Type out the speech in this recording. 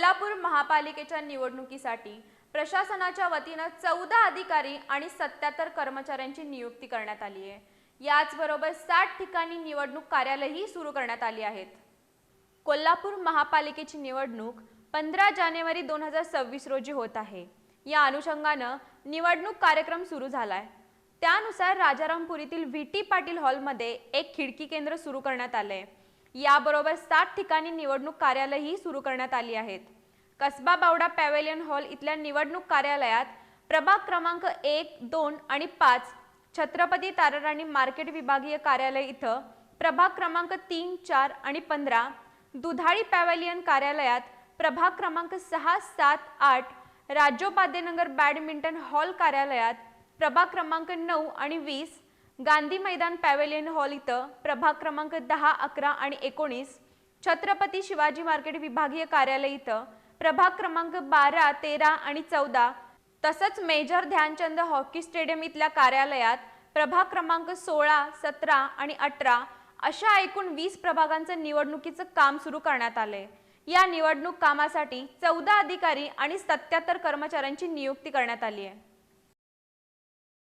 कोल्हापूर महापालिकेच्या निवडणुकीसाठी प्रशासनाच्या वतीने 14 अधिकारी आणि 77 कर्मचाऱ्यांची नियुक्ती करण्यात आली आहे। याचबरोबर 60 ठिकाणी निवडणूक कार्यालयही सुरू करण्यात आली आहेत। कोल्हापूर महापालिकेची निवडणूक 15 जानेवारी 2026 रोजी होत आहे। या अनुषंगाने निवडणूक कार्यक्रम सुरू झालाय। त्यानुसार राजारामपुरीतील व्ही.टी. पाटील हॉलमध्ये एक खिडकी केंद्र सुरू करण्यात आले। याबरोबर 60 ठिकाणी निवडणूक कार्यालयही सुरू करण्यात आली आहेत। कसबा बावडा पॅव्हेलियन हॉल इथल्या निवडणूक कार्यालयात प्रभाग क्रमांक 1, 2 आणि 5, छत्रपती ताराराणी मार्केट विभागीय कार्यालय इथं प्रभाग क्रमांक 3, 4 आणि 15, दुधाळी पॅव्हेलियन कार्यालयात प्रभाग क्रमांक 6, 7, 8, राज्योपाध्यनगर बॅडमिंटन हॉल कार्यालयात प्रभाग क्रमांक 9 आणि 20, गांधी मैदान पॅव्हेलियन हॉल इथं प्रभाग क्रमांक 10, 11 आणि 19, छत्रपती शिवाजी मार्केट विभागीय कार्यालय इथं प्रभाग क्रमांक 12, 13 आणि 14, तसंच मेजर ध्यानचंद हॉकी स्टेडियम इथल्या कार्यालयात प्रभाग क्रमांक 16, 17 आणि 18 अशा एकूण 20 प्रभागांचं निवडणुकीचं काम सुरू करण्यात आले। या निवडणूक कामासाठी 14 अधिकारी आणि 77 कर्मचाऱ्यांची नियुक्ती करण्यात आली आहे।